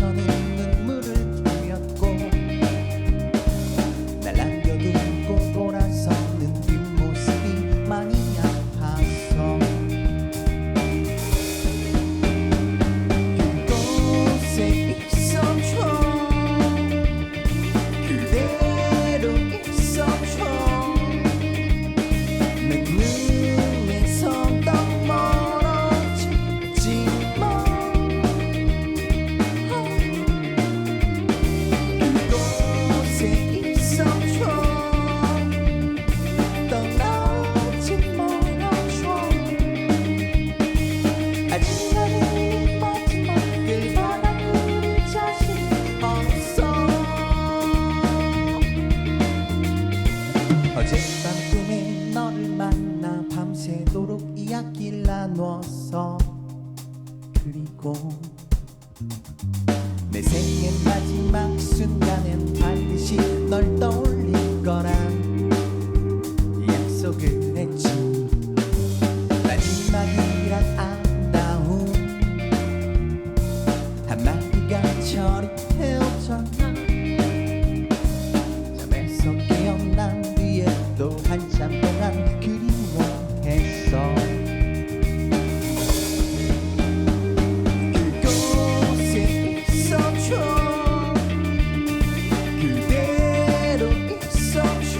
너는 눈물을 흘렸고 날 남겨두고 돌아서는 뒷모습이 많이 아파서 그곳에 있어줘 그대로 있어줘 내 눈에서 더 멀어지지 마 그곳에 있어줘 떠나지 말아줘 아직 나는 마지막 길바닥 우리 자신 없어 어젯밤 꿈에 너를 만나 밤새도록 이야기를 나누었어 그리고 내 생의 마지막 순간엔 반드시 널 떠올릴 거란 약속을 했지 마지막이란 아름다운 한마디가 저리 태웠잖아 잠에서 깨어난 뒤에도 한참 동안 그리워했어 그곳에 있어줘 그대로 있어줘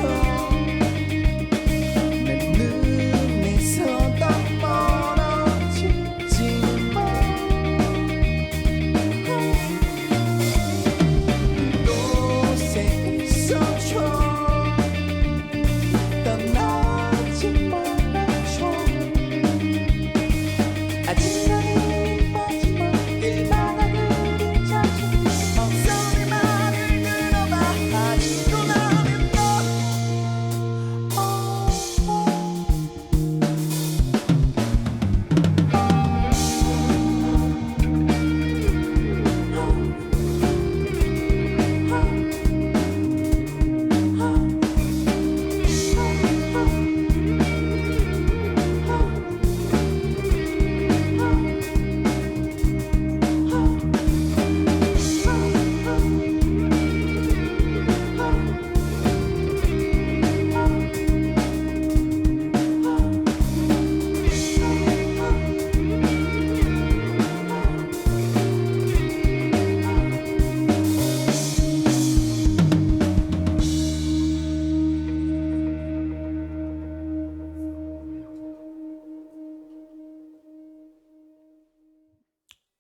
내 눈에서 더 멀어지지 마 그곳에 있어줘 떠나지 말아줘 아직 나는 마지막 길바닥 우리 자신 없어 내 말을 들어봐 아직도 나는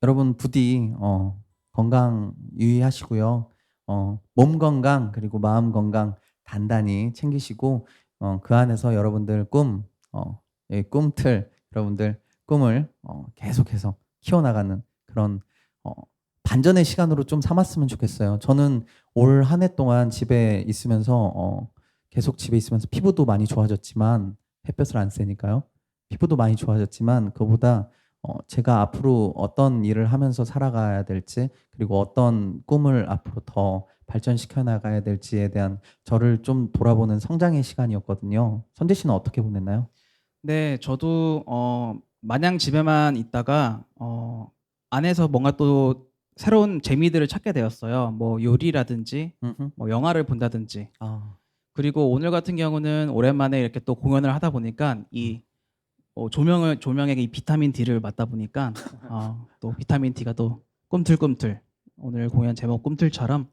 여러분 부디 건강 유의하시고요. 몸 건강 그리고 마음 건강 단단히 챙기시고 그 안에서 여러분들 꿈틀 여러분들 꿈을 계속해서 키워나가는 그런 반전의 시간으로 좀 삼았으면 좋겠어요. 저는 올 한 해 동안 집에 있으면서 계속 집에 있으면서 피부도 많이 좋아졌지만 햇볕을 안 쐬니까요. 피부도 많이 좋아졌지만 그보다 제가 앞으로 어떤 일을 하면서 살아가야 될지 그리고 어떤 꿈을 앞으로 더 발전시켜 나가야 될지에 대한 저를 좀 돌아보는 성장의 시간이었거든요. 선재 씨는 어떻게 보냈나요? 네, 저도 마냥 집에만 있다가 안에서 뭔가 또 새로운 재미들을 찾게 되었어요. 뭐 요리라든지 음흠. 뭐 영화를 본다든지. 아, 그리고 오늘 같은 경우는 오랜만에 이렇게 또 공연을 하다 보니까 이 조명에 이 비타민 D를 맞다 보니까 또 비타민 D가 또 꿈틀꿈틀 오늘 공연 제목 꿈틀처럼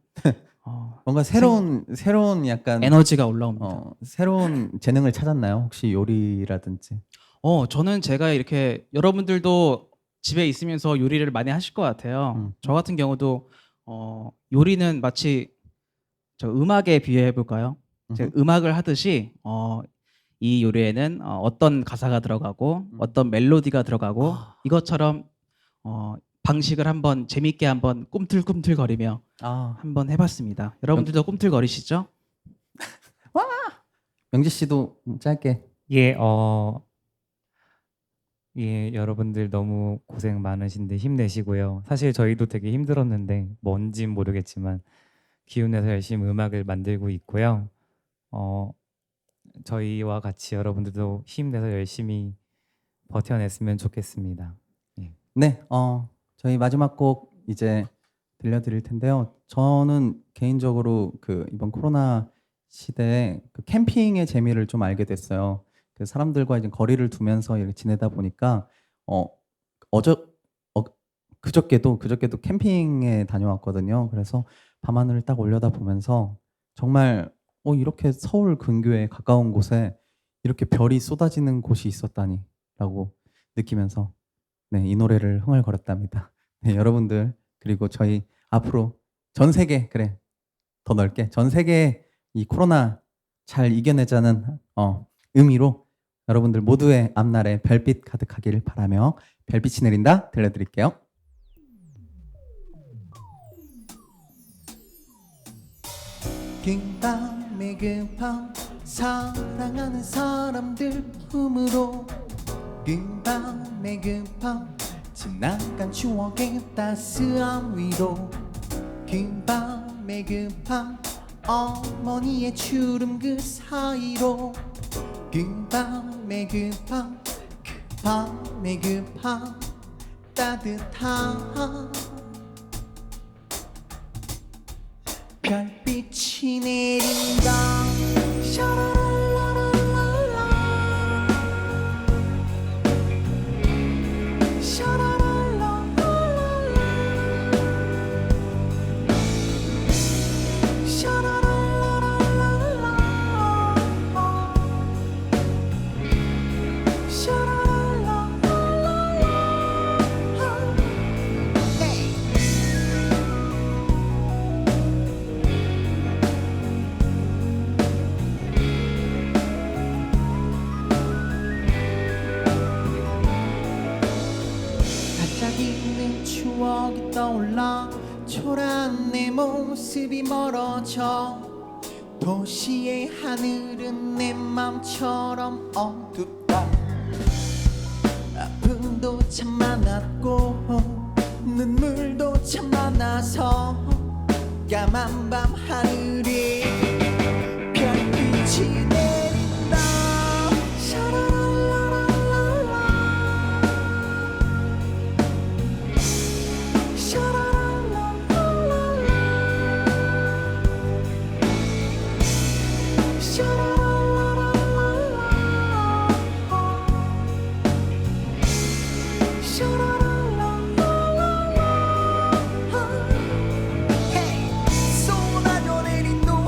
뭔가 새로운 약간 에너지가 올라옵니다. 새로운 재능을 찾았나요? 혹시 요리라든지? 저는 제가 이렇게 여러분들도 집에 있으면서 요리를 많이 하실 것 같아요. 저 같은 경우도 요리는 마치 저 음악에 비유해 볼까요? 제가 음악을 하듯이 이 요리에는 어떤 가사가 들어가고 어떤 멜로디가 들어가고 이것처럼 방식을 한번 재밌게 한번 꿈틀꿈틀거리며 한번 해봤습니다. 여러분들도 꿈틀거리시죠? 영지 씨도 짧게. 예, 예, 여러분들 너무 고생 많으신데 힘내시고요. 사실 저희도 되게 힘들었는데 뭔진 모르겠지만 기운내서 열심히 음악을 만들고 있고요. 저희와 같이 여러분들도 힘내서 열심히 버텨냈으면 좋겠습니다. 예. 네, 저희 마지막 곡 이제 들려드릴 텐데요. 저는 개인적으로 그 이번 코로나 시대에 그 캠핑의 재미를 좀 알게 됐어요. 그 사람들과 이제 거리를 두면서 이렇게 지내다 보니까 어 어저 어 그저께도 캠핑에 다녀왔거든요. 그래서 밤하늘을 딱 올려다 보면서 정말 이렇게 서울 근교에 가까운 곳에 이렇게 별이 쏟아지는 곳이 있었다니라고 느끼면서 네, 이 노래를 흥얼거렸답니다. 네, 여러분들 그리고 저희 앞으로 전 세계 더 넓게 전 세계 이 코로나 잘 이겨내자는 의미로 여러분들 모두의 앞날에 별빛 가득하기를 바라며 별빛이 내린다 들려드릴게요. 긴 밤의 급함 사랑하는 사람들 품으로 긴 밤의 급함 지나간 추억의 따스함 위로 긴 밤의 급함 어머니의 주름 그 사이로 긴 밤의 급함 그 밤의 급함 따뜻한 별빛이 내린다 샤라랄라랄라 샤라랄라랄라 샤라랄라랄라 샤라랄라랄라 헤이 반짝이는 추억이 떠올라 초라한 내 모습이 멀어져 도시의 하늘은 내 맘처럼 어둡다 아픔도 참 많았고 눈물도 참 많아서 까만 밤 하늘에 별빛이 내린다 샤라랄라랄라 쏟아져 내린 눈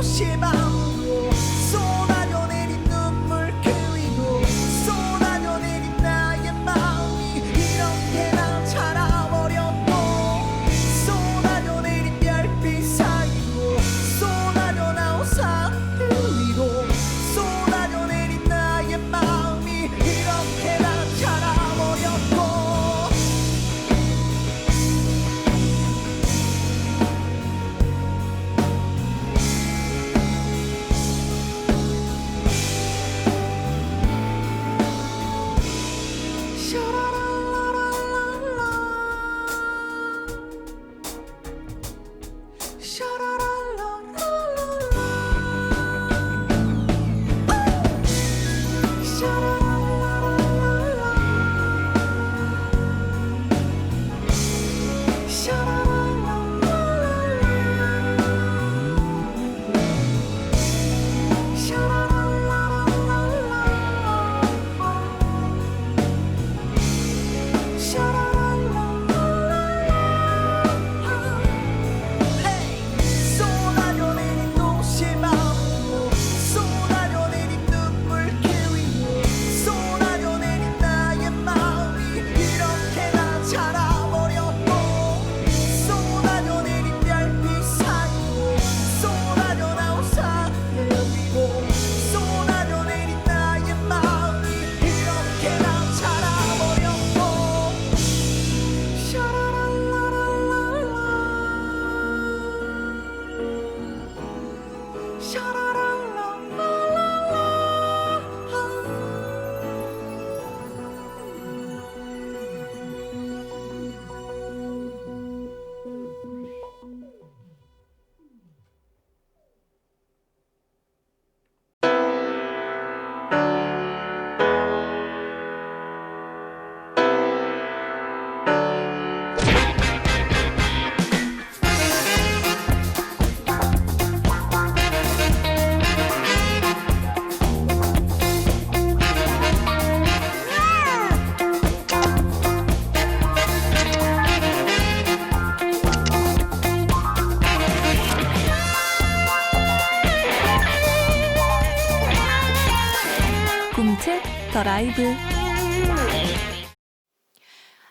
더 라이브.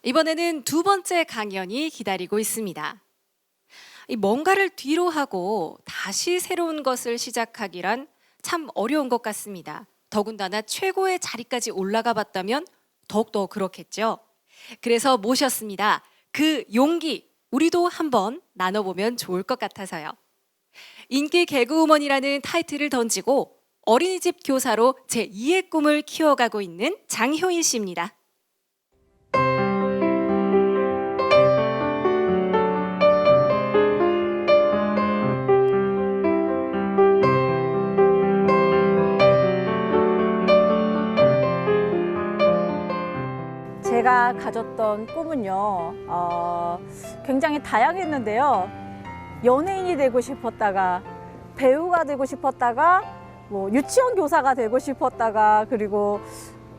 이번에는 두 번째 강연이 기다리고 있습니다. 이 뭔가를 뒤로 하고 다시 새로운 것을 시작하기란 참 어려운 것 같습니다. 더군다나 최고의 자리까지 올라가 봤다면 더욱더 그렇겠죠. 그래서 모셨습니다. 그 용기, 우리도 한번 나눠보면 좋을 것 같아서요. 인기 개그우먼이라는 타이틀을 던지고 어린이집 교사로 제2의 꿈을 키워가고 있는 장효인 씨입니다. 제가 가졌던 꿈은요, 굉장히 다양했는데요. 연예인이 되고 싶었다가, 배우가 되고 싶었다가, 뭐 유치원 교사가 되고 싶었다가, 그리고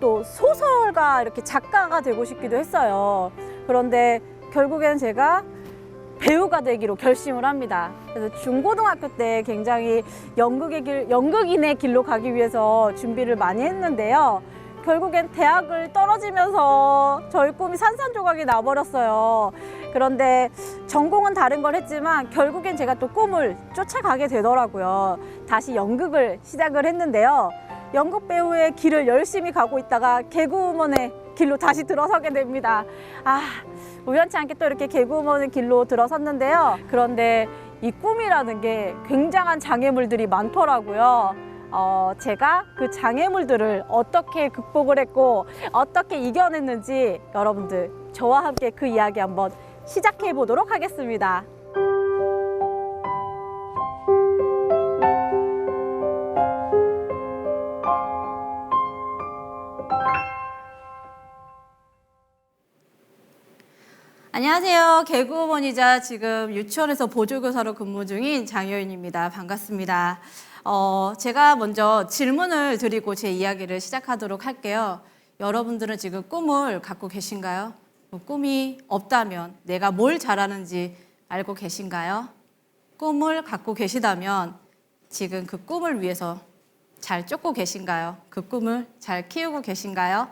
또 소설가, 이렇게 작가가 되고 싶기도 했어요. 그런데 결국엔 제가 배우가 되기로 결심을 합니다. 그래서 중고등학교 때 굉장히 연극인의 길로 가기 위해서 준비를 많이 했는데요. 결국엔 대학을 떨어지면서 저희 꿈이 산산조각이 나버렸어요. 그런데 전공은 다른 걸 했지만 결국엔 제가 또 꿈을 쫓아가게 되더라고요. 다시 연극을 시작을 했는데요. 연극 배우의 길을 열심히 가고 있다가 개그우먼의 길로 다시 들어서게 됩니다. 우연치 않게 또 이렇게 개그우먼의 길로 들어섰는데요. 그런데 이 꿈이라는 게 굉장한 장애물들이 많더라고요. 제가 그 장애물들을 어떻게 극복을 했고 어떻게 이겨냈는지 여러분들 저와 함께 그 이야기 한번 시작해 보도록 하겠습니다. 안녕하세요. 개그우먼이자 지금 유치원에서 보조교사로 근무 중인 장효인입니다. 반갑습니다. 제가 먼저 질문을 드리고 제 이야기를 시작하도록 할게요. 여러분들은 지금 꿈을 갖고 계신가요? 꿈이 없다면 내가 뭘 잘하는지 알고 계신가요? 꿈을 갖고 계시다면 지금 그 꿈을 위해서 잘 쫓고 계신가요? 그 꿈을 잘 키우고 계신가요?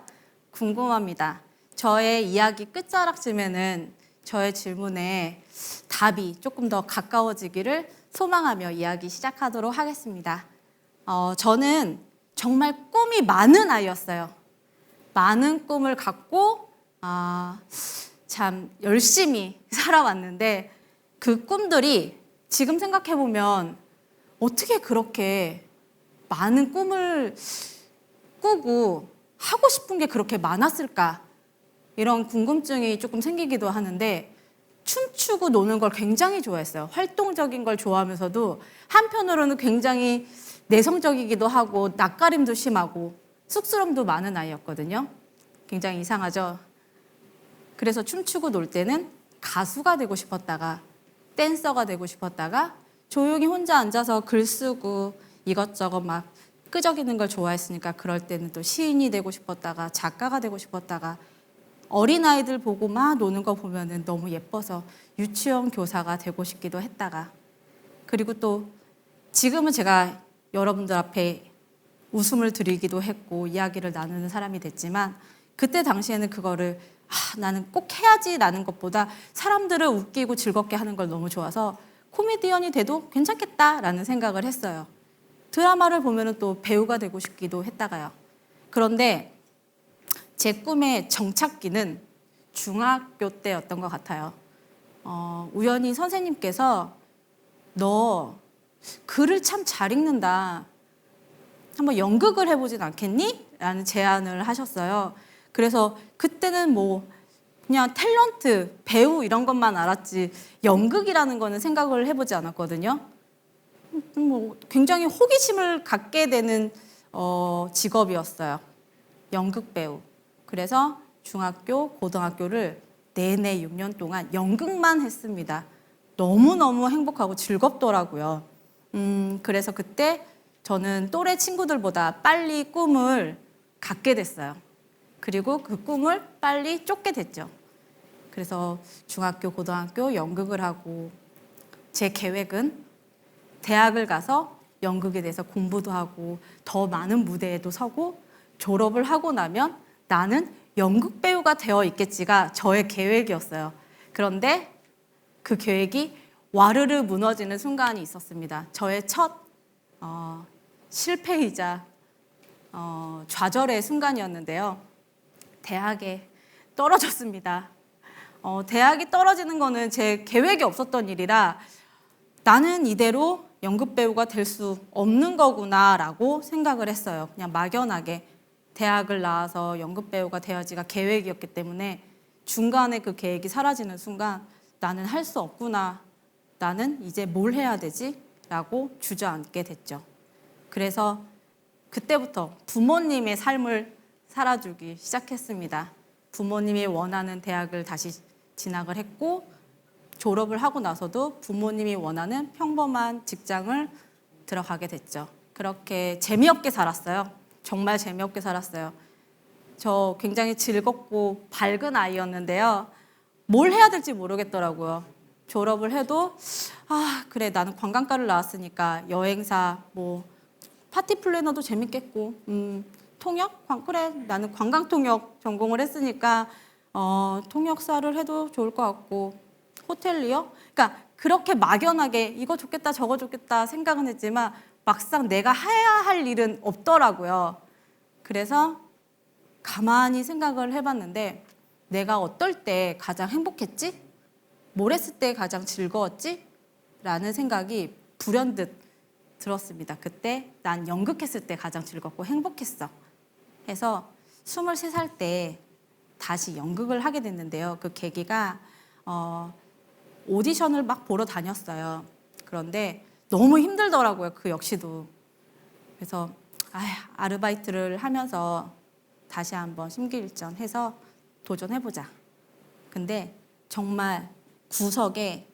궁금합니다. 저의 이야기 끝자락쯤에는 저의 질문에 답이 조금 더 가까워지기를 소망하며 이야기 시작하도록 하겠습니다. 저는 정말 꿈이 많은 아이였어요. 많은 꿈을 갖고 참 열심히 살아왔는데 그 꿈들이 지금 생각해보면 어떻게 그렇게 많은 꿈을 꾸고 하고 싶은 게 그렇게 많았을까? 이런 궁금증이 조금 생기기도 하는데 춤추고 노는 걸 굉장히 좋아했어요. 활동적인 걸 좋아하면서도 한편으로는 굉장히 내성적이기도 하고 낯가림도 심하고 쑥스러움도 많은 아이였거든요. 굉장히 이상하죠? 그래서 춤추고 놀 때는 가수가 되고 싶었다가 댄서가 되고 싶었다가 조용히 혼자 앉아서 글 쓰고 이것저것 막 끄적이는 걸 좋아했으니까 그럴 때는 또 시인이 되고 싶었다가 작가가 되고 싶었다가 어린아이들 보고 막 노는 거 보면은 너무 예뻐서 유치원 교사가 되고 싶기도 했다가 그리고 또 지금은 제가 여러분들 앞에 웃음을 드리기도 했고 이야기를 나누는 사람이 됐지만 그때 당시에는 그거를 나는 꼭 해야지 라는 것보다 사람들을 웃기고 즐겁게 하는 걸 너무 좋아서 코미디언이 돼도 괜찮겠다라는 생각을 했어요. 드라마를 보면은 또 배우가 되고 싶기도 했다가요. 그런데 제 꿈의 정착기는 중학교 때였던 것 같아요. 우연히 선생님께서 너 글을 참 잘 읽는다. 한번 연극을 해보진 않겠니? 라는 제안을 하셨어요. 그래서 그때는 뭐 그냥 탤런트, 배우 이런 것만 알았지 연극이라는 거는 생각을 해보지 않았거든요. 뭐 굉장히 호기심을 갖게 되는 직업이었어요. 연극 배우. 그래서 중학교, 고등학교를 내내 6년 동안 연극만 했습니다. 너무너무 행복하고 즐겁더라고요. 그래서 그때 저는 또래 친구들보다 빨리 꿈을 갖게 됐어요. 그리고 그 꿈을 빨리 쫓게 됐죠. 그래서 중학교, 고등학교 연극을 하고 제 계획은 대학을 가서 연극에 대해서 공부도 하고 더 많은 무대에도 서고 졸업을 하고 나면 나는 연극 배우가 되어 있겠지가 저의 계획이었어요. 그런데 그 계획이 와르르 무너지는 순간이 있었습니다. 저의 첫 실패이자 좌절의 순간이었는데요. 대학에 떨어졌습니다. 대학이 떨어지는 거는 제 계획이 없었던 일이라 나는 이대로 연극 배우가 될 수 없는 거구나라고 생각을 했어요. 그냥 막연하게 대학을 나와서 연극 배우가 되어야지가 계획이었기 때문에 중간에 그 계획이 사라지는 순간 나는 할 수 없구나. 나는 이제 뭘 해야 되지? 라고 주저앉게 됐죠. 그래서 그때부터 부모님의 삶을 살아주기 시작했습니다. 부모님이 원하는 대학을 다시 진학을 했고 졸업을 하고 나서도 부모님이 원하는 평범한 직장을 들어가게 됐죠. 그렇게 재미없게 살았어요. 정말 재미없게 살았어요. 저 굉장히 즐겁고 밝은 아이였는데요. 뭘 해야 될지 모르겠더라고요. 졸업을 해도 그래 나는 관광과를 나왔으니까 여행사 뭐 파티 플래너도 재밌겠고 통역? 그래 나는 관광통역 전공을 했으니까 통역사를 해도 좋을 것 같고 호텔리어? 그러니까 그렇게 막연하게 이거 좋겠다 저거 좋겠다 생각은 했지만 막상 내가 해야 할 일은 없더라고요. 그래서 가만히 생각을 해봤는데 내가 어떨 때 가장 행복했지? 뭘 했을 때 가장 즐거웠지? 라는 생각이 불현듯 들었습니다. 그때 난 연극했을 때 가장 즐겁고 행복했어. 해서 23살 때 다시 연극을 하게 됐는데요. 그 계기가 오디션을 막 보러 다녔어요. 그런데 너무 힘들더라고요. 그 역시도. 그래서 아르바이트를 하면서 다시 한번 심기일전해서 도전해보자. 근데 정말 구석에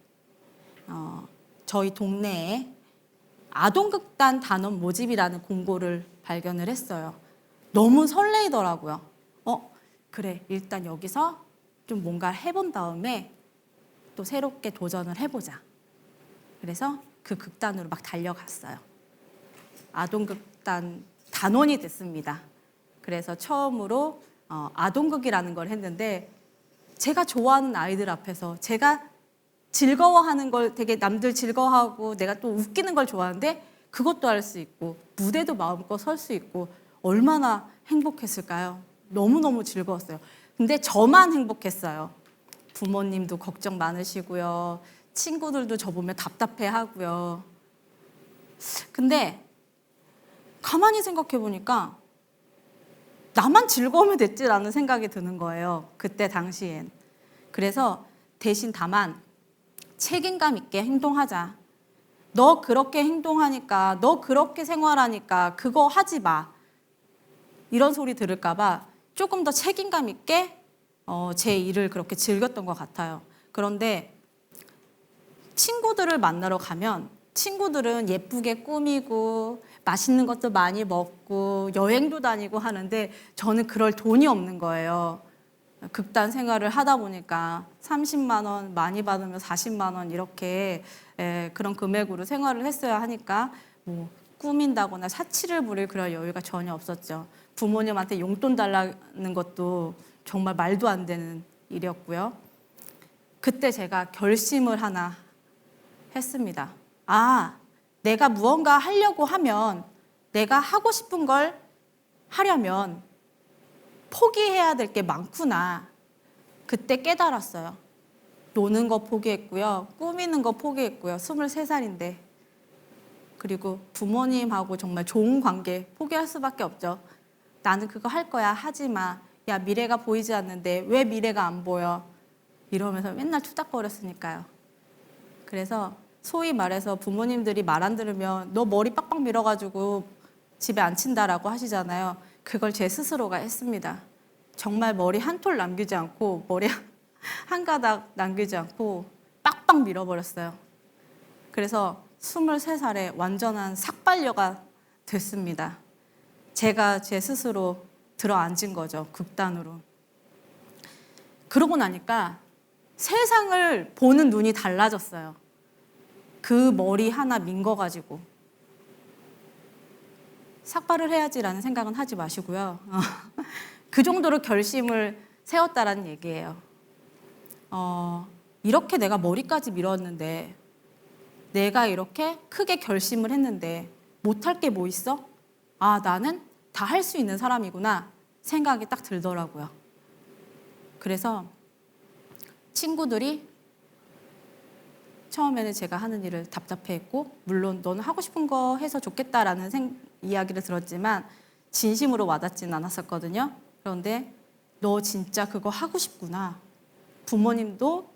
저희 동네에 아동극단 단원 모집이라는 공고를 발견을 했어요. 너무 설레이더라고요. 그래 일단 여기서 좀 뭔가 해본 다음에 또 새롭게 도전을 해보자. 그래서 그 극단으로 막 달려갔어요. 아동극단 단원이 됐습니다. 그래서 처음으로 아동극이라는 걸 했는데 제가 좋아하는 아이들 앞에서 제가 즐거워하는 걸 되게 남들 즐거워하고 내가 또 웃기는 걸 좋아하는데 그것도 할 수 있고 무대도 마음껏 설 수 있고 얼마나 행복했을까요? 너무너무 즐거웠어요. 근데 저만 행복했어요. 부모님도 걱정 많으시고요. 친구들도 저 보면 답답해 하고요. 근데 가만히 생각해 보니까 나만 즐거우면 됐지라는 생각이 드는 거예요. 그때 당시엔. 그래서 대신 다만 책임감 있게 행동하자. 너 그렇게 행동하니까, 너 그렇게 생활하니까 그거 하지 마. 이런 소리 들을까 봐 조금 더 책임감 있게 제 일을 그렇게 즐겼던 것 같아요. 그런데 친구들을 만나러 가면 친구들은 예쁘게 꾸미고 맛있는 것도 많이 먹고 여행도 다니고 하는데 저는 그럴 돈이 없는 거예요. 극단 생활을 하다 보니까 30만 원 많이 받으면 40만 원 이렇게 그런 금액으로 생활을 했어야 하니까 뭐 꾸민다거나 사치를 부릴 그런 여유가 전혀 없었죠. 부모님한테 용돈 달라는 것도 정말 말도 안 되는 일이었고요. 그때 제가 결심을 하나 했습니다. 내가 무언가 하려고 하면 내가 하고 싶은 걸 하려면 포기해야 될 게 많구나. 그때 깨달았어요. 노는 거 포기했고요. 꾸미는 거 포기했고요. 23살인데. 그리고 부모님하고 정말 좋은 관계 포기할 수밖에 없죠. 나는 그거 할 거야. 하지 마. 야, 미래가 보이지 않는데 왜 미래가 안 보여? 이러면서 맨날 투닥거렸으니까요. 그래서 소위 말해서 부모님들이 말 안 들으면 너 머리 빡빡 밀어가지고 집에 안 친다라고 하시잖아요. 그걸 제 스스로가 했습니다. 정말 머리 한 톨 남기지 않고 머리 한 가닥 남기지 않고 빡빡 밀어버렸어요. 그래서 23살에 완전한 삭발녀가 됐습니다. 제가 제 스스로 들어앉은 거죠. 극단으로. 그러고 나니까 세상을 보는 눈이 달라졌어요. 그 머리 하나 민 거 가지고. 삭발을 해야지라는 생각은 하지 마시고요. 그 정도로 결심을 세웠다라는 얘기예요. 이렇게 내가 머리까지 밀었는데, 내가 이렇게 크게 결심을 했는데 못할 게 뭐 있어? 아, 나는 다 할 수 있는 사람이구나 생각이 딱 들더라고요. 그래서 친구들이 처음에는 제가 하는 일을 답답해했고, 물론 너는 하고 싶은 거 해서 좋겠다라는 이야기를 들었지만 진심으로 와닿지는 않았었거든요. 그런데 너 진짜 그거 하고 싶구나. 부모님도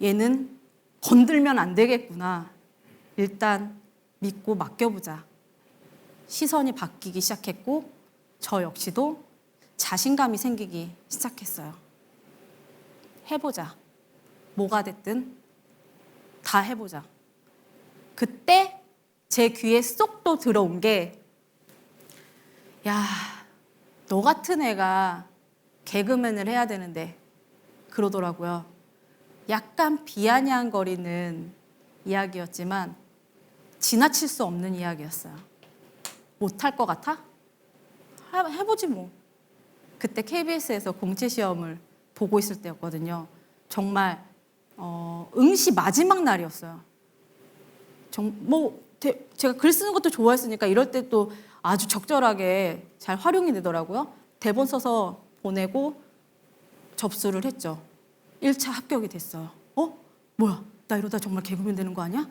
얘는 건들면 안 되겠구나. 일단 믿고 맡겨보자. 시선이 바뀌기 시작했고, 저 역시도 자신감이 생기기 시작했어요. 해보자. 뭐가 됐든 다 해보자. 그때 제 귀에 쏙 또 들어온 게, 야, 너 같은 애가 개그맨을 해야 되는데, 그러더라고요. 약간 비아냥거리는 이야기였지만 지나칠 수 없는 이야기였어요. 못할 것 같아? 해보지 뭐. 그때 KBS에서 공채 시험을 보고 있을 때였거든요. 정말 응시 마지막 날이었어요. 제가 글 쓰는 것도 좋아했으니까 이럴 때 또 아주 적절하게 잘 활용이 되더라고요. 대본 써서 보내고 접수를 했죠. 1차 합격이 됐어요. 뭐야? 나 이러다 정말 개그맨 되는 거 아니야?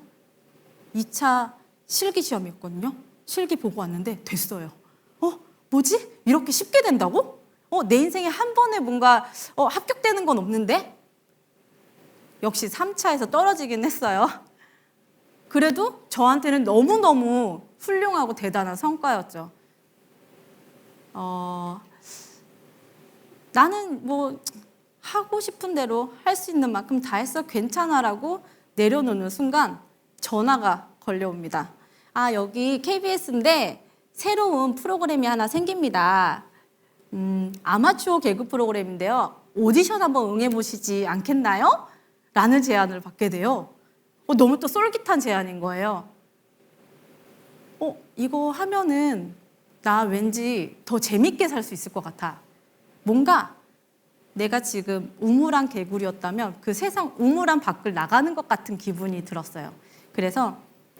2차 실기 시험이었거든요. 실기 보고 왔는데 됐어요. 뭐지? 이렇게 쉽게 된다고? 내 인생에 한 번에 뭔가 합격되는 건 없는데? 역시 3차에서 떨어지긴 했어요. 그래도 저한테는 너무너무 훌륭하고 대단한 성과였죠. 나는 뭐 하고 싶은 대로 할 수 있는 만큼 다 했어. 괜찮아라고 내려놓는 순간 전화가 걸려옵니다. 아, 여기 KBS인데 새로운 프로그램이 하나 생깁니다. 아마추어 개그 프로그램인데요. 오디션 한번 응해보시지 않겠나요? 라는 제안을 받게 돼요. 너무 또 솔깃한 제안인 거예요. 이거 하면은 나 왠지 더 재밌게 살 수 있을 것 같아. 뭔가 내가 지금 우물안 개구리였다면 그 세상 우물안 밖을 나가는 것 같은 기분이 들었어요. 그래서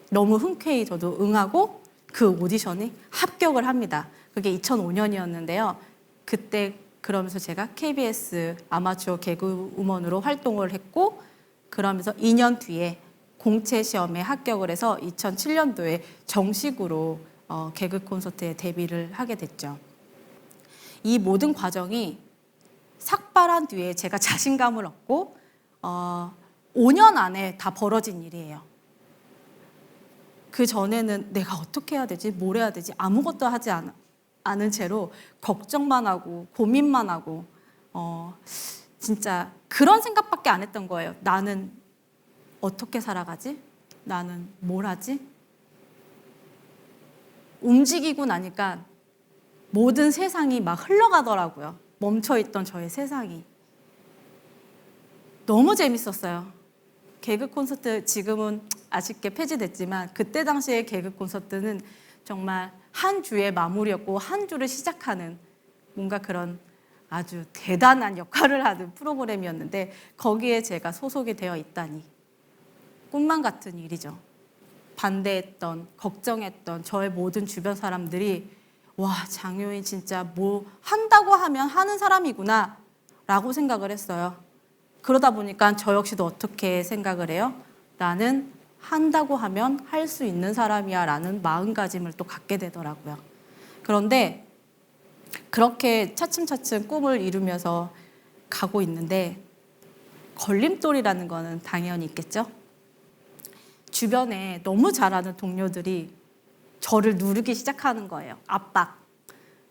너무 흔쾌히 저도 응하고 그 오디션이 합격을 합니다. 그게 2005년이었는데요. 그때 그러면서 제가 KBS 아마추어 개그우먼으로 활동을 했고, 그러면서 2년 뒤에 공채 시험에 합격을 해서 2007년도에 정식으로 개그 콘서트에 데뷔를 하게 됐죠. 이 모든 과정이 삭발한 뒤에 제가 자신감을 얻고 5년 안에 다 벌어진 일이에요. 그 전에는 내가 어떻게 해야 되지? 뭘 해야 되지? 아무것도 하지 않은 채로 걱정만 하고 고민만 하고 진짜 그런 생각밖에 안 했던 거예요. 나는 어떻게 살아가지? 나는 뭘 하지? 움직이고 나니까 모든 세상이 막 흘러가더라고요. 멈춰있던 저의 세상이. 너무 재밌었어요. 개그 콘서트 지금은 아쉽게 폐지됐지만 그때 당시의 개그 콘서트는 정말 한 주의 마무리였고 한 주를 시작하는 뭔가 그런 아주 대단한 역할을 하는 프로그램이었는데 거기에 제가 소속이 되어 있다니 꿈만 같은 일이죠. 반대했던, 걱정했던 저의 모든 주변 사람들이 와, 장효인 진짜 뭐 한다고 하면 하는 사람이구나 라고 생각을 했어요. 그러다 보니까 저 역시도 어떻게 생각을 해요? 나는 한다고 하면 할 수 있는 사람이야 라는 마음가짐을 또 갖게 되더라고요. 그런데 그렇게 차츰차츰 꿈을 이루면서 가고 있는데 걸림돌이라는 거는 당연히 있겠죠. 주변에 너무 잘하는 동료들이 저를 누르기 시작하는 거예요. 압박.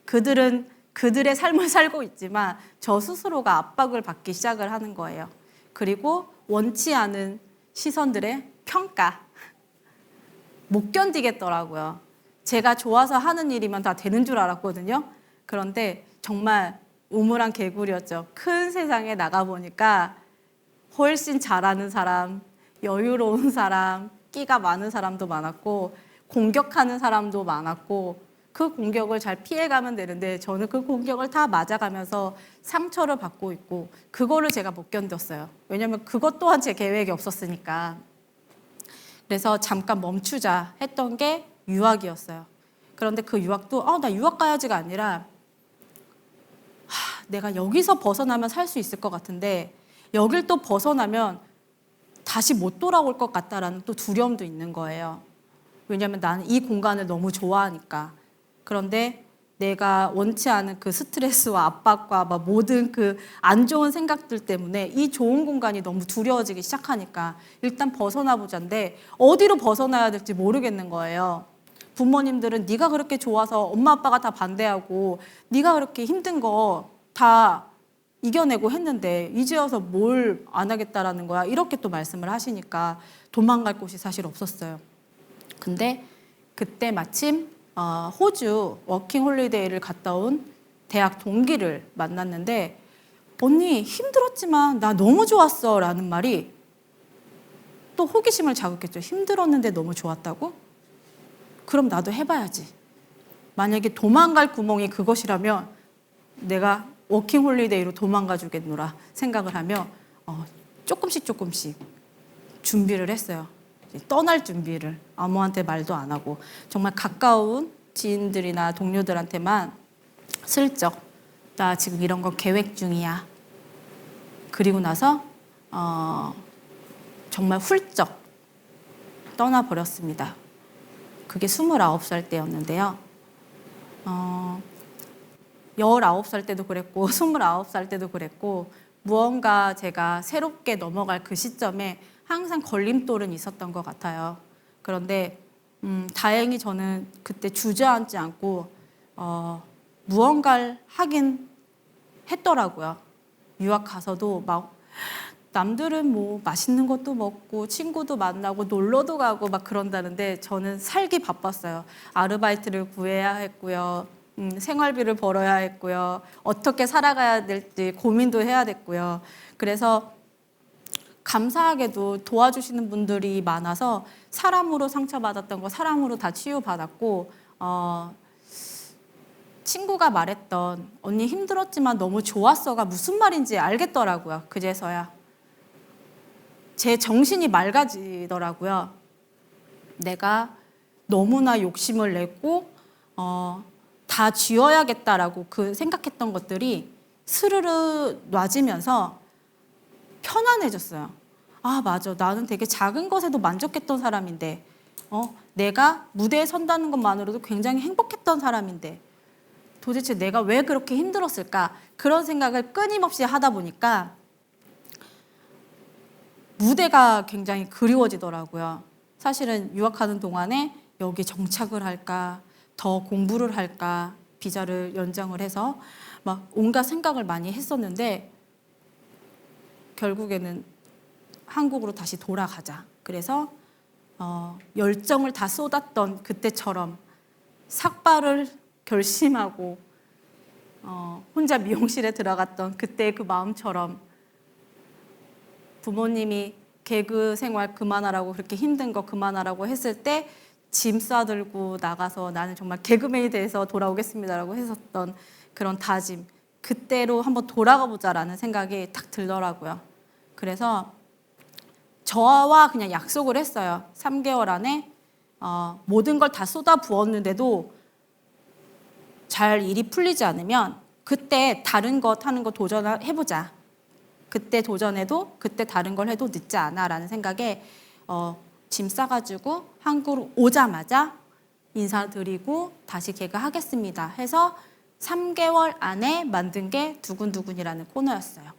그들은 그들의 삶을 살고 있지만 저 스스로가 압박을 받기 시작을 하는 거예요. 그리고 원치 않은 시선들의 평가. 못 견디겠더라고요. 제가 좋아서 하는 일이면 다 되는 줄 알았거든요. 그런데 정말 우물안 개구리였죠. 큰 세상에 나가보니까 훨씬 잘하는 사람, 여유로운 사람, 끼가 많은 사람도 많았고 공격하는 사람도 많았고 그 공격을 잘 피해가면 되는데 저는 그 공격을 다 맞아가면서 상처를 받고 있고 그거를 제가 못 견뎠어요. 왜냐하면 그것 또한 제 계획이 없었으니까. 그래서 잠깐 멈추자 했던 게 유학이었어요. 그런데 그 유학도 나 유학 가야지가 아니라 내가 여기서 벗어나면 살 수 있을 것 같은데 여길 또 벗어나면 다시 못 돌아올 것 같다라는 또 두려움도 있는 거예요. 왜냐하면 나는 이 공간을 너무 좋아하니까. 그런데 내가 원치 않은 그 스트레스와 압박과 막 모든 그 안 좋은 생각들 때문에 이 좋은 공간이 너무 두려워지기 시작하니까 일단 벗어나 보자인데 어디로 벗어나야 될지 모르겠는 거예요. 부모님들은 네가 그렇게 좋아서 엄마 아빠가 다 반대하고 네가 그렇게 힘든 거 다 이겨내고 했는데 이제 와서 뭘 안 하겠다라는 거야. 이렇게 또 말씀을 하시니까 도망갈 곳이 사실 없었어요. 근데 그때 마침 호주 워킹 홀리데이를 갔다 온 대학 동기를 만났는데 언니 힘들었지만 나 너무 좋았어 라는 말이 또 호기심을 자극했죠. 힘들었는데 너무 좋았다고? 그럼 나도 해봐야지. 만약에 도망갈 구멍이 그것이라면 내가 워킹 홀리데이로 도망가 주겠노라 생각을 하며 조금씩 준비를 했어요. 떠날 준비를 아무한테 말도 안 하고 정말 가까운 지인들이나 동료들한테만 슬쩍 나 지금 이런 거 계획 중이야. 그리고 나서 정말 훌쩍 떠나버렸습니다. 그게 29살 때였는데요. 19살 때도 그랬고 29살 때도 그랬고 무언가 제가 새롭게 넘어갈 그 시점에 항상 걸림돌은 있었던 것 같아요. 그런데 다행히 저는 그때 주저앉지 않고 무언가를 하긴 했더라고요. 유학 가서도 막 남들은 뭐 맛있는 것도 먹고 친구도 만나고 놀러도 가고 막 그런다는데 저는 살기 바빴어요. 아르바이트를 구해야 했고요. 생활비를 벌어야 했고요. 어떻게 살아가야 될지 고민도 해야 됐고요. 그래서 감사하게도 도와주시는 분들이 많아서 사람으로 상처받았던 거 사람으로 다 치유받았고 친구가 말했던 언니 힘들었지만 너무 좋았어가 무슨 말인지 알겠더라고요. 그제서야 제 정신이 맑아지더라고요. 내가 너무나 욕심을 냈고 다 쥐어야겠다라고 그 생각했던 것들이 스르르 놔지면서 편안해졌어요. 아, 맞아. 나는 되게 작은 것에도 만족했던 사람인데, 내가 무대에 선다는 것만으로도 굉장히 행복했던 사람인데, 도대체 내가 왜 그렇게 힘들었을까? 그런 생각을 끊임없이 하다 보니까 무대가 굉장히 그리워지더라고요. 사실은 유학하는 동안에 여기 정착을 할까, 더 공부를 할까, 비자를 연장을 해서 막 온갖 생각을 많이 했었는데 결국에는 한국으로 다시 돌아가자. 그래서 열정을 다 쏟았던 그때처럼 삭발을 결심하고 혼자 미용실에 들어갔던 그때의 그 마음처럼 부모님이 개그 생활 그만하라고 그렇게 힘든 거 그만하라고 했을 때 짐 싸들고 나가서 나는 정말 개그맨이 돼서 돌아오겠습니다라고 했었던 그런 다짐, 그때로 한번 돌아가 보자라는 생각이 딱 들더라고요. 그래서 저와 그냥 약속을 했어요. 3개월 안에 모든 걸 다 쏟아 부었는데도 잘 일이 풀리지 않으면 그때 다른 것 하는 거 도전해보자. 그때 도전해도 그때 다른 걸 해도 늦지 않아라는 생각에 짐 싸가지고 한국으로 오자마자 인사드리고 다시 개그하겠습니다 해서 3개월 안에 만든 게 두근두근이라는 코너였어요.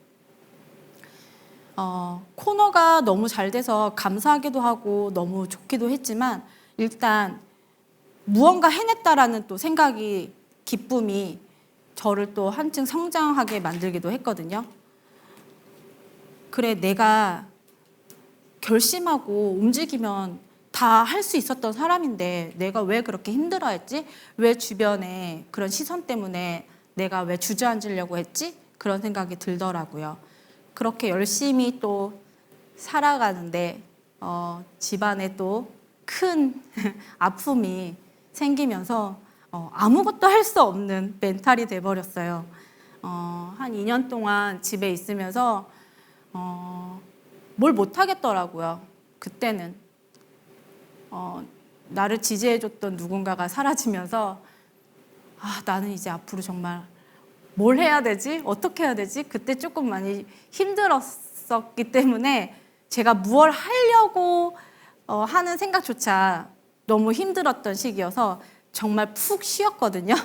코너가 너무 잘 돼서 감사하기도 하고 너무 좋기도 했지만 일단 무언가 해냈다라는 또 생각이 기쁨이 저를 또 한층 성장하게 만들기도 했거든요. 그래, 내가 결심하고 움직이면 다 할 수 있었던 사람인데 내가 왜 그렇게 힘들어했지? 왜 주변에 그런 시선 때문에 내가 왜 주저앉으려고 했지? 그런 생각이 들더라고요. 그렇게 열심히 또 살아가는데 집안에 또 큰 아픔이 생기면서 아무것도 할 수 없는 멘탈이 돼버렸어요. 한 2년 동안 집에 있으면서 뭘 못하겠더라고요. 그때는 나를 지지해줬던 누군가가 사라지면서 나는 이제 앞으로 정말 뭘 해야 되지? 어떻게 해야 되지? 그때 조금 많이 힘들었었기 때문에 제가 무얼 하려고 하는 생각조차 너무 힘들었던 시기여서 정말 푹 쉬었거든요.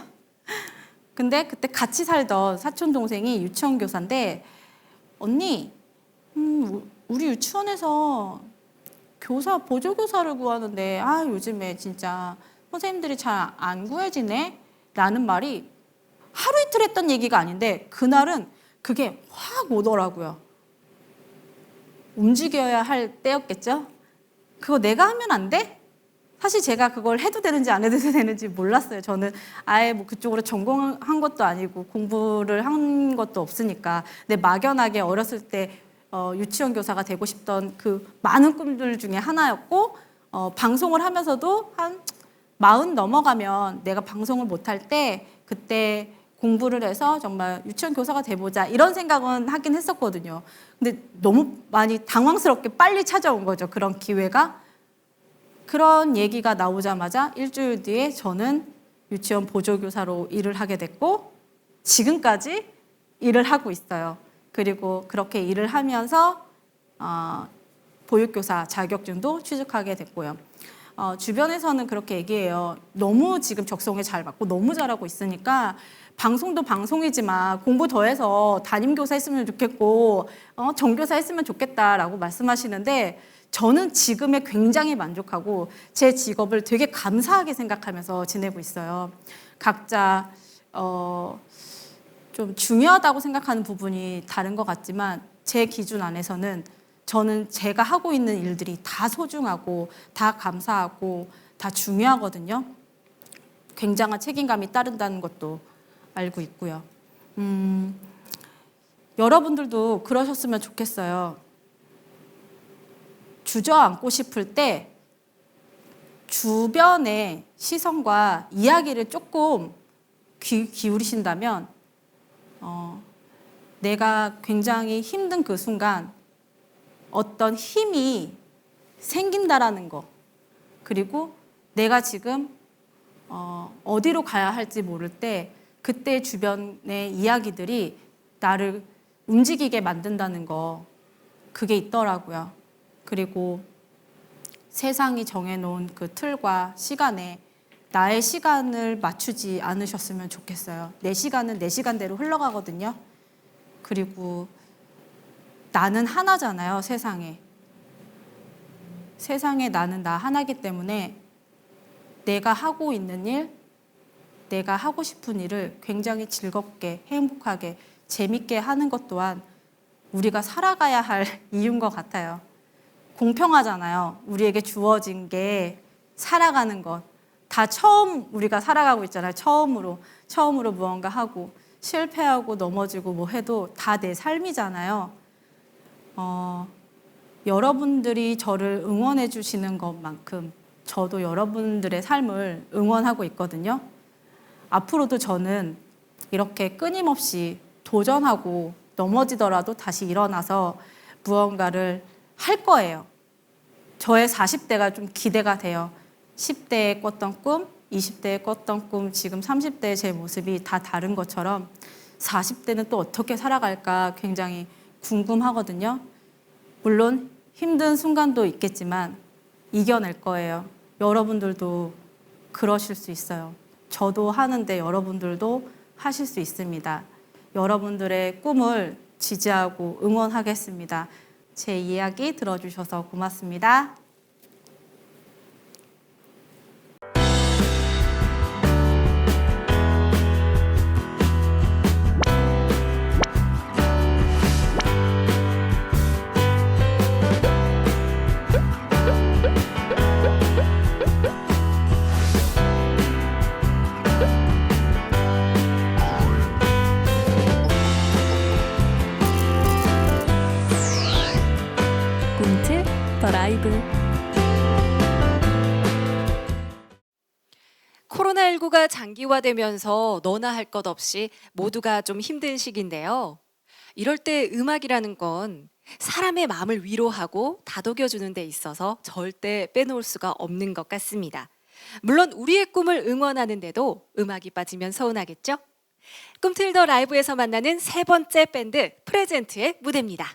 근데 그때 같이 살던 사촌 동생이 유치원 교사인데 언니, 우리 유치원에서 교사 보조교사를 구하는데 요즘에 진짜 선생님들이 잘 안 구해지네? 라는 말이 하루 이틀 했던 얘기가 아닌데 그날은 그게 확 오더라고요. 움직여야 할 때였겠죠? 그거 내가 하면 안 돼? 사실 제가 그걸 해도 되는지 안 해도 되는지 몰랐어요. 저는 아예 뭐 그쪽으로 전공한 것도 아니고 공부를 한 것도 없으니까. 근데 막연하게 어렸을 때 유치원 교사가 되고 싶던 그 많은 꿈들 중에 하나였고 방송을 하면서도 한 40 넘어가면 내가 방송을 못할 때 그때 공부를 해서 정말 유치원 교사가 돼보자 이런 생각은 하긴 했었거든요. 근데 너무 많이 당황스럽게 빨리 찾아온 거죠. 그런 기회가. 그런 얘기가 나오자마자 일주일 뒤에 저는 유치원 보조교사로 일을 하게 됐고 지금까지 일을 하고 있어요. 그리고 그렇게 일을 하면서 보육교사 자격증도 취득하게 됐고요. 주변에서는 그렇게 얘기해요. 너무 지금 적성에 잘 맞고 너무 잘하고 있으니까 방송도 방송이지만 공부 더해서 담임교사 했으면 좋겠고 정교사 했으면 좋겠다라고 말씀하시는데 저는 지금에 굉장히 만족하고 제 직업을 되게 감사하게 생각하면서 지내고 있어요. 각자 좀 중요하다고 생각하는 부분이 다른 것 같지만 제 기준 안에서는 저는 제가 하고 있는 일들이 다 소중하고 다 감사하고 다 중요하거든요. 굉장한 책임감이 따른다는 것도 알고 있고요. 여러분들도 그러셨으면 좋겠어요. 주저앉고 싶을 때 주변의 시선과 이야기를 조금 기울이신다면 내가 굉장히 힘든 그 순간 어떤 힘이 생긴다라는 거, 그리고 내가 지금 어디로 가야 할지 모를 때 그때 주변의 이야기들이 나를 움직이게 만든다는 거, 그게 있더라고요. 그리고 세상이 정해놓은 그 틀과 시간에 나의 시간을 맞추지 않으셨으면 좋겠어요. 내 시간은 내 시간대로 흘러가거든요. 그리고 나는 하나잖아요, 세상에. 세상에 나는 나 하나이기 때문에 내가 하고 있는 일, 내가 하고 싶은 일을 굉장히 즐겁게, 행복하게, 재밌게 하는 것 또한 우리가 살아가야 할 이유인 것 같아요. 공평하잖아요. 우리에게 주어진 게 살아가는 것. 다 처음 우리가 살아가고 있잖아요. 처음으로 무언가 하고 실패하고 넘어지고 뭐 해도 다 내 삶이잖아요. 여러분들이 저를 응원해 주시는 것만큼 저도 여러분들의 삶을 응원하고 있거든요. 앞으로도 저는 이렇게 끊임없이 도전하고 넘어지더라도 다시 일어나서 무언가를 할 거예요. 저의 40대가 좀 기대가 돼요. 10대에 꿨던 꿈, 20대에 꿨던 꿈, 지금 30대의 제 모습이 다 다른 것처럼 40대는 또 어떻게 살아갈까 굉장히 궁금하거든요. 물론 힘든 순간도 있겠지만 이겨낼 거예요. 여러분들도 그러실 수 있어요. 저도 하는데 여러분들도 하실 수 있습니다. 여러분들의 꿈을 지지하고 응원하겠습니다. 제 이야기 들어주셔서 고맙습니다. 꿈틀 더 라이브. 코로나19가 장기화되면서 너나 할 것 없이 모두가 좀 힘든 시기인데요. 이럴 때 음악이라는 건 사람의 마음을 위로하고 다독여주는 데 있어서 절대 빼놓을 수가 없는 것 같습니다. 물론 우리의 꿈을 응원하는데도 음악이 빠지면 서운하겠죠? 꿈틀더 라이브에서 만나는 세 번째 밴드 프레젠트의 무대입니다.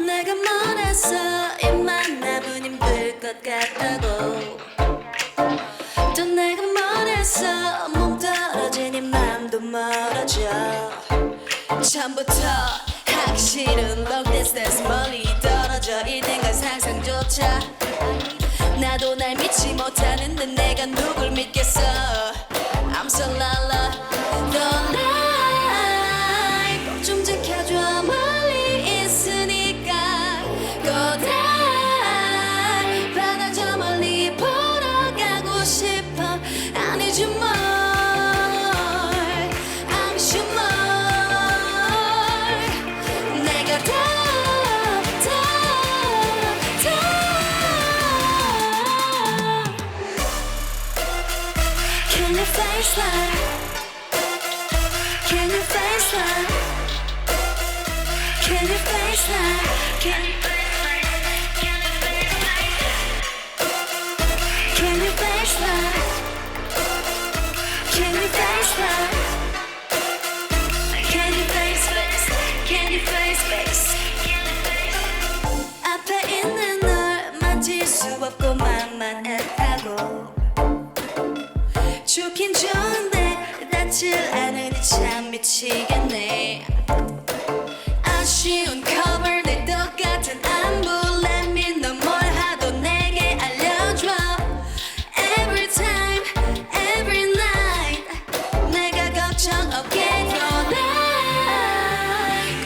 내가 멀어서 입만 나면 힘들 것 같다고 또 내가 멀어서 몸 떨어진 이 맘도 멀어져 처음부터 하기 싫은 long distance 멀리 떨어져 있는 건 상상조차 나도 날 믿지 못하는데 내가 누굴 믿겠어 I'm so lala Don't lie 꼭 좀 지켜줘 멀리 있으니까 고달 바다 저 멀리 보러 가고 싶어 I need you more I miss you more 내가 더 Can you face that? Can you face that? Can you face that? Can you face that? Can you face that? Can you face that? Can you face face? Can you face face? 앞에 있는 널 만질 수 없고 맘만 애타고 좋긴 좋은데 닿질 않으니 참 미치겠네 아쉬운 커버 내 똑같은 안부 Let me know 뭘 하도 내게 알려줘 Every time, every night 내가 걱정 없게 변해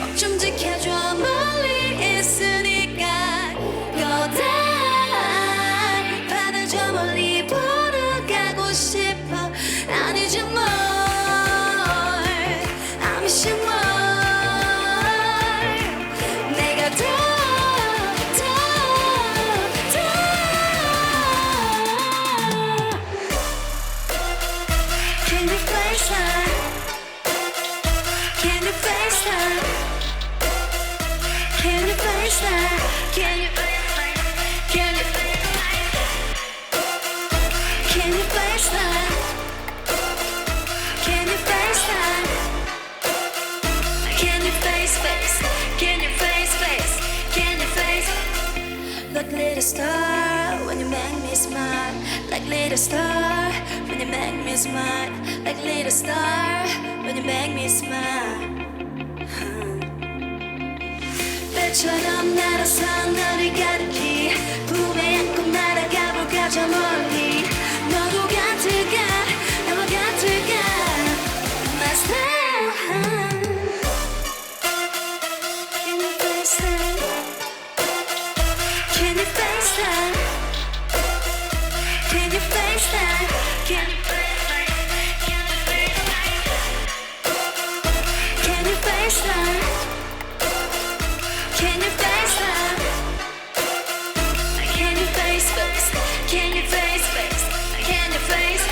꼭 좀 지켜줘 멀리 있으니까 고달 바다 저 멀리 보러 가고 싶어 I need you more I miss you more 내가 더 Can you face that? Can you face that? Can you face that? Can you Can you Can you face that? Can you face that? Can you face face? Can you face face? Can you face Like little star when you make me smile Like little star when you make me smile Like little star when you make me smile 별처럼 날아서 너를 가득히 품에 안고 날아가 볼까 저 멀리 너도 같을까 나와 같을까 My style Can you face that? Can you face that? Can you face that? Can you face that? Can you face that? Can you face that? Can you face face? Can you face face? Can you face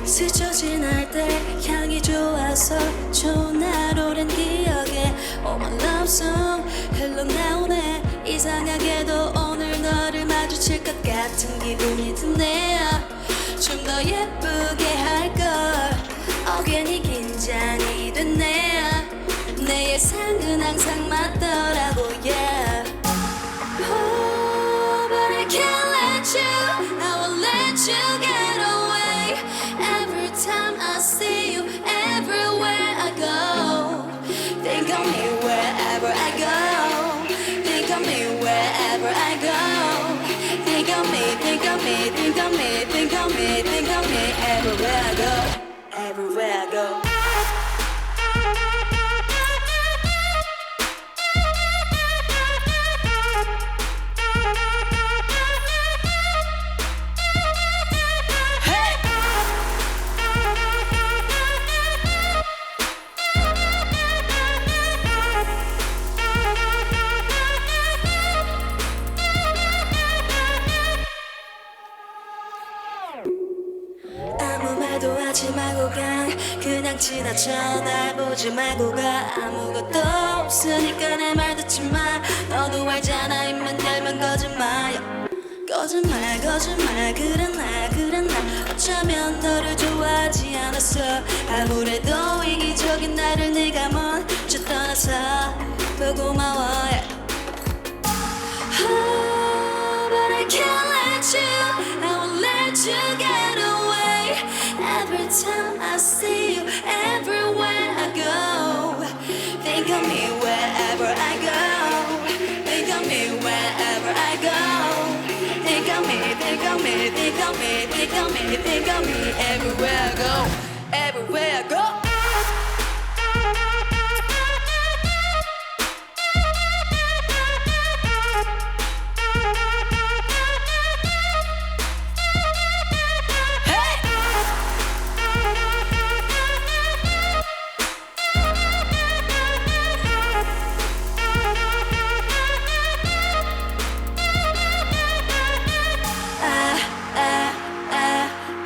스쳐 지날 때 향이 좋아서 좋은 하루란 기억에 Oh my love song 흘러나오네 이상하게도 오늘 너를 마주칠 것 같은 기분이 드네 좀 더 예쁘게 할걸 괜히 긴장이 됐네 내 예상은 항상 맞더라고 yeah Oh but I can't let you I won't let you get away Every time I see you everywhere I go Think of me wherever I go Think of me wherever I go Think of me, think of me, think of me, think of me 시도하지 말고 그냥 지나쳐 날 보지 말고 가 아무것도 없으니까 내 말 듣지 마 너도 알잖아 입만 열면 거짓말이야 거짓말 그래 나 어쩌면 너를 좋아하지 않았어 아무래도 이기적인 나를 네가 먼저 떠나서 더 고마워 Oh, but I can't let you I won't let you get away Every time I see you everywhere I go Think of me wherever I go Think of me wherever I go Think of me, think of me, think of me, think of me, think of me everywhere I go, everywhere I go.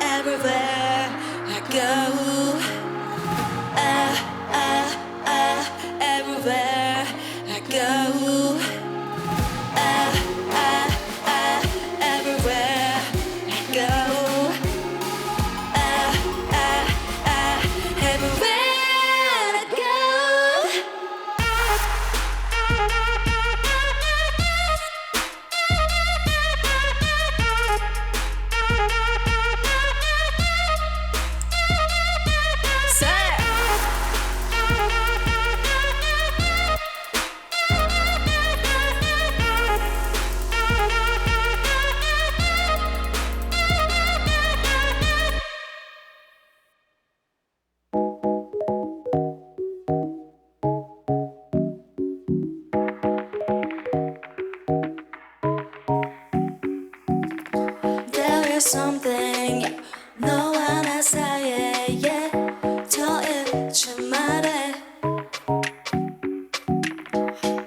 Everywhere I go, everywhere I go, everywhere I go, everywhere I go. There is something 너와 나 사이에 더 잊지 말해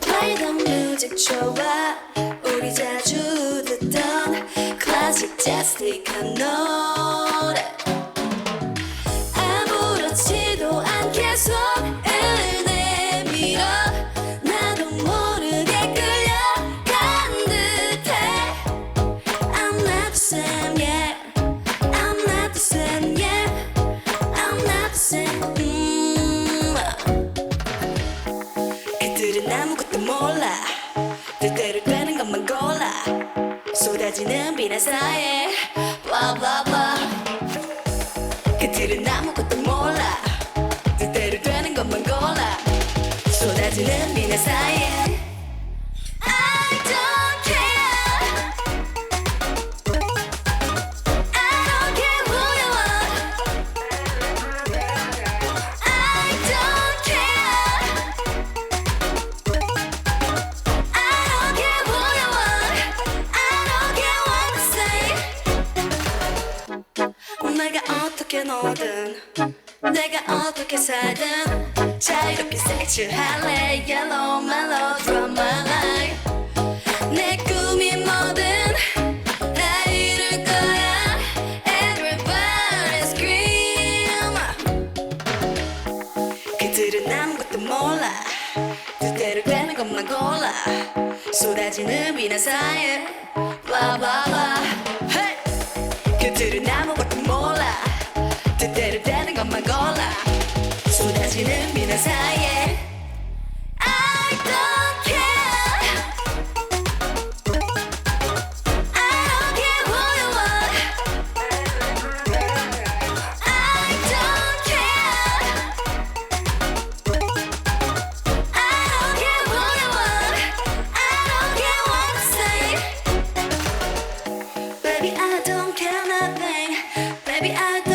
Play the music 좋아 우리 자주 듣던 클래식 재즈틱한 노래 아무렇지도 않게 손을 내밀어 나도 모르게 끌려간 듯해 I'm not the same, yeah. I'm not the same, yeah. I'm not the same. 그들은 아무것도 몰라. 뜻대로 되는 것만 골라. 쏟아지는 비나 사이에 blah blah blah. 그들은 아무것도 몰라. 뜻대로 되는 것만 골라. 쏟아지는 비나 사이에. I don't care. I don't care who you are. I don't care. I don't care who you are. I don't care what you say. 내가 어떻게 노든 내가 어떻게 살든 자유롭게 색칠할래 Yellow melodrama 내 꿈이 뭐든 다 이룰 거야 Everybody scream 그들은 아무것도 몰라 뜻대로 되는 것만 골라 쏟아지는 비나 사이에 blah blah blah hey! 그들은 아무것도 몰라 뜻대로 되는 것만 골라 쏟아지는 비나 사이에 I don't care I don't care who you are I don't care I don't care who you are I don't care what you say Baby I don't care nothing Baby I don't